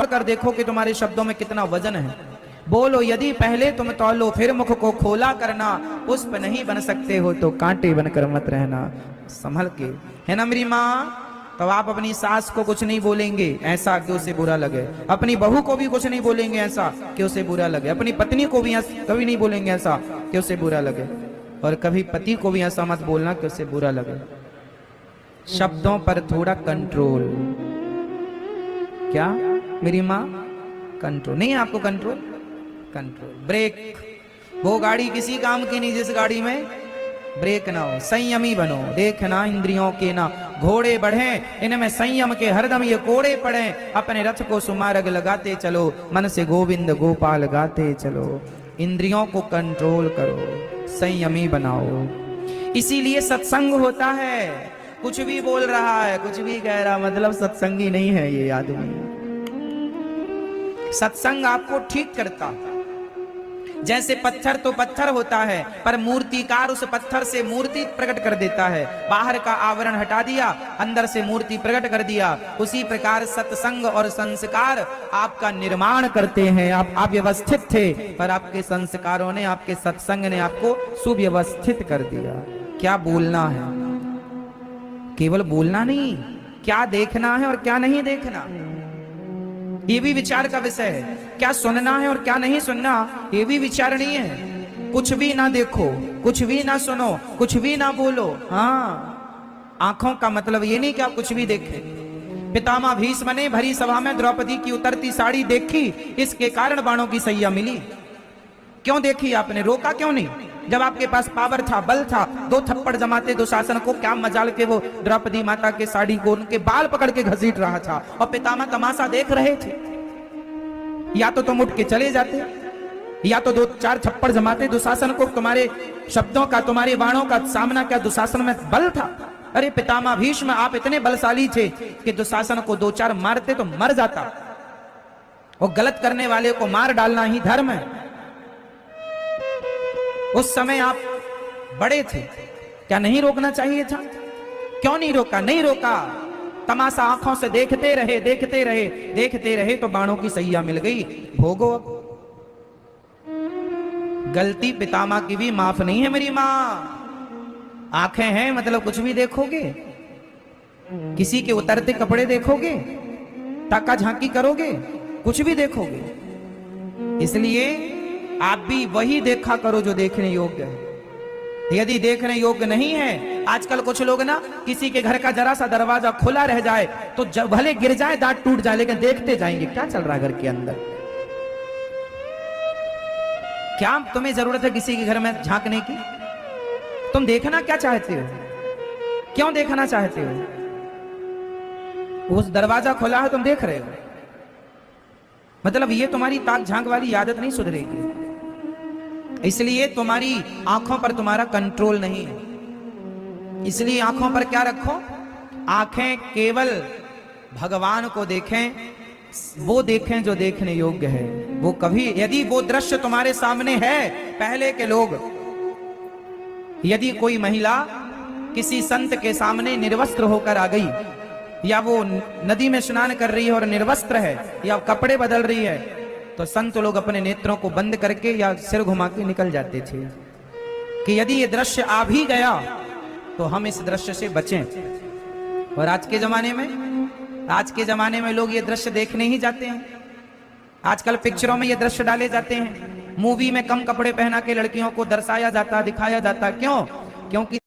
कर देखो कि तुम्हारे शब्दों में कितना वजन है। बोलो यदि पहले तुम तौलो फिर मुख को खोला करना, पुष्प नहीं बन सकते हो तो कांटे बनकर मत रहना। संभल के, है ना मेरी माँ? तो आप अपनी सास को कुछ नहीं बोलेंगे ऐसा कि उसे बुरा लगे, अपनी बहू को भी कुछ नहीं बोलेंगे ऐसा कि उसे बुरा लगे, अपनी पत्नी को भी कभी नहीं बोलेंगे ऐसा कि उसे बुरा लगे, और कभी पति को भी ऐसा मत बोलना कि उसे बुरा लगे। शब्दों पर थोड़ा कंट्रोल। क्या मेरी माँ? कंट्रोल नहीं है आपको? Control, control, brake. वो गाड़ी किसी काम की नहीं जिस गाड़ी में ब्रेक ना हो। संयमी बनो, देखना इंद्रियों के ना घोड़े बढ़े, इनमें संयम के हरदम ये कोड़े पड़े। अपने रथ को सुमार्ग लगाते चलो, मन से गोविंद गोपाल गाते चलो। इंद्रियों को कंट्रोल करो, संयमी बनाओ। इसीलिए सत्संग होता है। कुछ भी बोल रहा है, कुछ भी कह रहा, मतलब सत्संगी नहीं है ये आदमी। सत्संग आपको ठीक करता। जैसे पत्थर तो पत्थर होता है, पर मूर्तिकार उस पत्थर से मूर्ति प्रकट कर देता है। बाहर का आवरण हटा दिया, अंदर से मूर्ति प्रकट कर दिया। उसी प्रकार सत्संग और संस्कार आपका निर्माण करते हैं। आप व्यवस्थित थे, पर आपके संस्कारों ने, आपके सत्संग ने आपको सुव्यवस्थित कर दिया। क्या बोलना है, केवल बोलना नहीं, क्या देखना है और क्या नहीं देखना, ये भी विचार का विषय है। क्या सुनना है और क्या नहीं सुनना, ये भी विचारणीय है। कुछ भी ना देखो, कुछ भी ना सुनो, कुछ भी ना बोलो। हाँ, आंखों का मतलब ये नहीं कि आप कुछ भी देखें। पितामह भीष्म ने भरी सभा में द्रौपदी की उतरती साड़ी देखी, इसके कारण बाणों की सैया मिली। क्यों देखी आपने? रोका क्यों नहीं? जब आपके पास पावर था, बल था, 2 थप्पड़ जमाते दुशासन को। क्या मजाल के वो द्रौपदी माता के साड़ी को, उनके बाल पकड़ के घसीट रहा था और पितामह तमाशा देख रहे थे। या तो तुम उठ के चले जाते, या तो 2-4 थप्पड़ जमाते दुशासन को। तुम्हारे शब्दों का, तुम्हारे बाणों का सामना क्या दुशासन में बल था? अरे पितामह भीष्म, आप इतने बलशाली थे कि दुशासन को 2-4 मारते तो मर जाता। और गलत करने वाले को मार डालना ही धर्म है। उस समय आप बड़े थे, क्या नहीं रोकना चाहिए था? क्यों नहीं रोका? नहीं रोका। तमाशा आंखों से देखते रहे, देखते रहे, देखते रहे, तो बाणों की सैया मिल गई। भोगो। गलती पितामह की भी माफ नहीं है मेरी माँ। आंखें हैं मतलब कुछ भी देखोगे, किसी के उतरते कपड़े देखोगे, ताका झांकी करोगे, कुछ भी देखोगे। इसलिए आप भी वही देखा करो जो देखने योग्य है। यदि देखने योग्य नहीं है, आजकल कुछ लोग ना, किसी के घर का जरा सा दरवाजा खुला रह जाए तो भले गिर जाए, दांत टूट जाए, लेकिन देखते जाएंगे क्या चल रहा है घर के अंदर। क्या तुम्हें जरूरत है किसी के घर में झांकने की? तुम देखना क्या चाहते हो? क्यों देखना चाहते हो? उस दरवाजा खुला है, तुम देख रहे हो, मतलब ये तुम्हारी ताक झांक वाली आदत नहीं सुधरेगी। इसलिए तुम्हारी आंखों पर तुम्हारा कंट्रोल नहीं है। इसलिए आंखों पर क्या रखो? आंखें केवल भगवान को देखें, वो देखें जो देखने योग्य है। वो कभी, यदि वो दृश्य तुम्हारे सामने है, पहले के लोग, यदि कोई महिला किसी संत के सामने निर्वस्त्र होकर आ गई, या वो नदी में स्नान कर रही है और निर्वस्त्र है, या कपड़े बदल रही है, तो संत लोग अपने नेत्रों को बंद करके या सिर घुमा के निकल जाते थे कि यदि ये दृश्य आ भी गया तो हम इस दृश्य से बचें। और आज के जमाने में लोग ये दृश्य देखने ही जाते हैं। आजकल पिक्चरों में ये दृश्य डाले जाते हैं, मूवी में कम कपड़े पहना के लड़कियों को दर्शाया जाता, दिखाया जाता। क्यों? क्योंकि